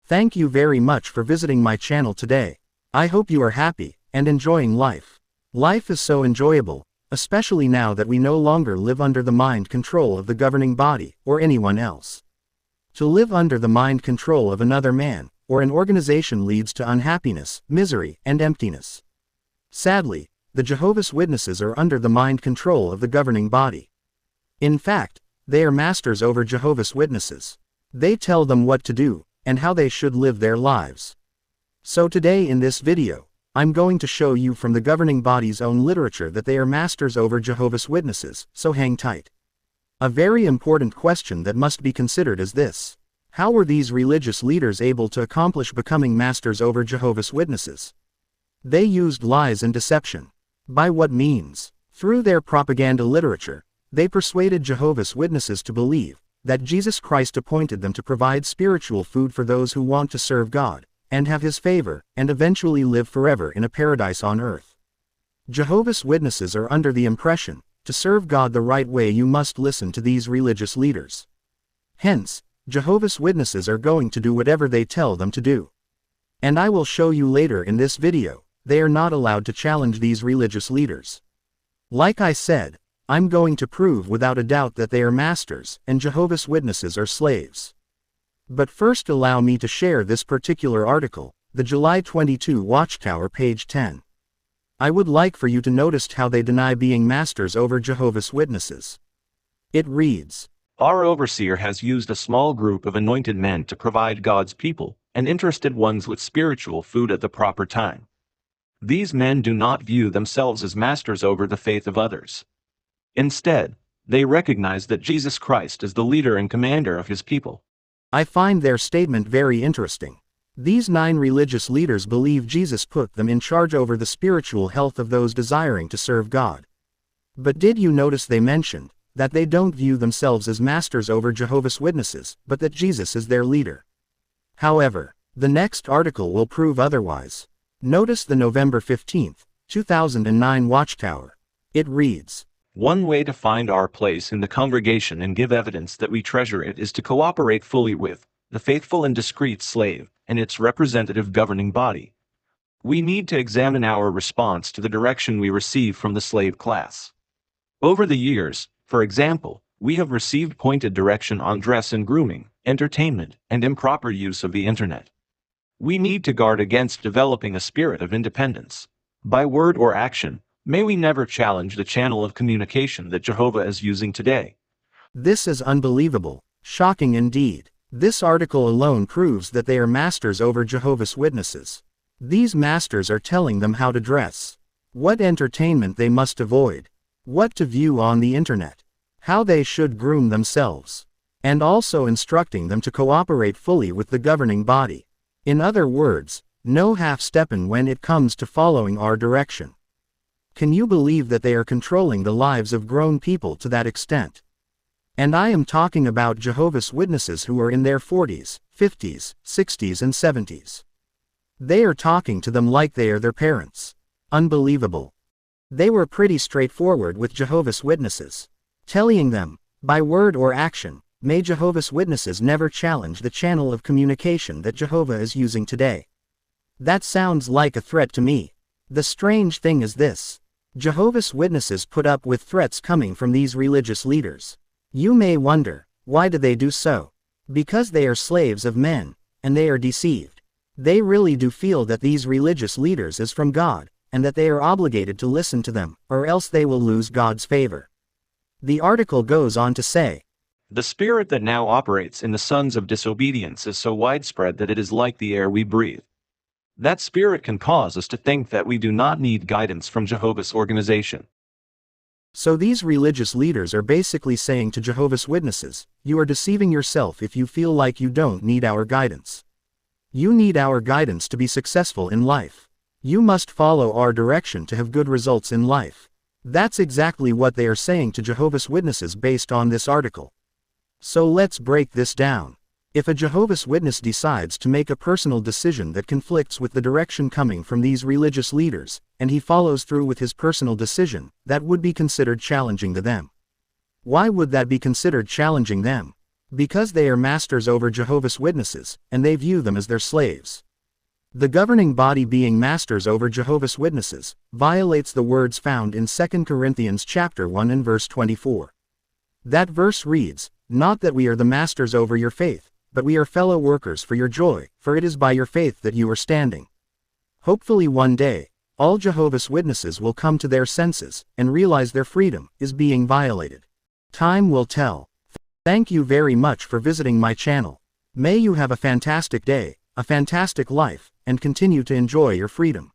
Thank you very much for visiting my channel today. I hope you are happy and enjoying life. Life is so enjoyable, especially now that we no longer live under the mind control of the governing body or anyone else. To live under the mind control of another man or an organization leads to unhappiness, misery, and emptiness. Sadly, the Jehovah's Witnesses are under the mind control of the governing body. In fact, they are masters over Jehovah's Witnesses. They tell them what to do and how they should live their lives. So today in this video, I'm going to show you from the governing body's own literature that they are masters over Jehovah's Witnesses, so hang tight. A very important question that must be considered is this: how were these religious leaders able to accomplish becoming masters over Jehovah's Witnesses? They used lies and deception. By what means? Through their propaganda literature, they persuaded Jehovah's Witnesses to believe that Jesus Christ appointed them to provide spiritual food for those who want to serve God, and have His favor, and eventually live forever in a paradise on earth. Jehovah's Witnesses are under the impression, to serve God the right way you must listen to these religious leaders. Hence, Jehovah's Witnesses are going to do whatever they tell them to do. And I will show you later in this video, they are not allowed to challenge these religious leaders. Like I said, I'm going to prove without a doubt that they are masters and Jehovah's Witnesses are slaves. But first allow me to share this particular article, the July 22 Watchtower page 10. I would like for you to notice how they deny being masters over Jehovah's Witnesses. It reads, "Our overseer has used a small group of anointed men to provide God's people and interested ones with spiritual food at the proper time. These men do not view themselves as masters over the faith of others. Instead, they recognize that Jesus Christ is the leader and commander of His people." I find their statement very interesting. These 9 religious leaders believe Jesus put them in charge over the spiritual health of those desiring to serve God. But did you notice they mentioned that they don't view themselves as masters over Jehovah's Witnesses, but that Jesus is their leader? However, the next article will prove otherwise. Notice the November 15, 2009 Watchtower. It reads, "One way to find our place in the congregation and give evidence that we treasure it is to cooperate fully with the faithful and discreet slave and its representative governing body. We need to examine our response to the direction we receive from the slave class. Over the years, for example, we have received pointed direction on dress and grooming, entertainment, and improper use of the internet. We need to guard against developing a spirit of independence. By word or action, may we never challenge the channel of communication that Jehovah is using today." This is unbelievable, shocking indeed. This article alone proves that they are masters over Jehovah's Witnesses. These masters are telling them how to dress, what entertainment they must avoid, what to view on the internet, how they should groom themselves, and also instructing them to cooperate fully with the governing body. In other words, no half-stepping when it comes to following our direction. Can you believe that they are controlling the lives of grown people to that extent? And I am talking about Jehovah's Witnesses who are in their 40s, 50s, 60s and 70s. They are talking to them like they are their parents. Unbelievable. They were pretty straightforward with Jehovah's Witnesses, telling them, by word or action, may Jehovah's Witnesses never challenge the channel of communication that Jehovah is using today. That sounds like a threat to me. The strange thing is this: Jehovah's Witnesses put up with threats coming from these religious leaders. You may wonder, why do they do so? Because they are slaves of men, and they are deceived. They really do feel that these religious leaders is from God, and that they are obligated to listen to them, or else they will lose God's favor. The article goes on to say, "The spirit that now operates in the sons of disobedience is so widespread that it is like the air we breathe. That spirit can cause us to think that we do not need guidance from Jehovah's organization." So these religious leaders are basically saying to Jehovah's Witnesses, you are deceiving yourself if you feel like you don't need our guidance. You need our guidance to be successful in life. You must follow our direction to have good results in life. That's exactly what they are saying to Jehovah's Witnesses based on this article. So let's break this down. If a Jehovah's Witness decides to make a personal decision that conflicts with the direction coming from these religious leaders, and he follows through with his personal decision, that would be considered challenging to them. Why would that be considered challenging them? Because they are masters over Jehovah's Witnesses, and they view them as their slaves. The governing body being masters over Jehovah's Witnesses, violates the words found in 2 Corinthians chapter 1 and verse 24. That verse reads, "Not that we are the masters over your faith, but we are fellow workers for your joy, for it is by your faith that you are standing." Hopefully one day, all Jehovah's Witnesses will come to their senses, and realize their freedom is being violated. Time will tell. Thank you very much for visiting my channel. May you have a fantastic day, a fantastic life, and continue to enjoy your freedom.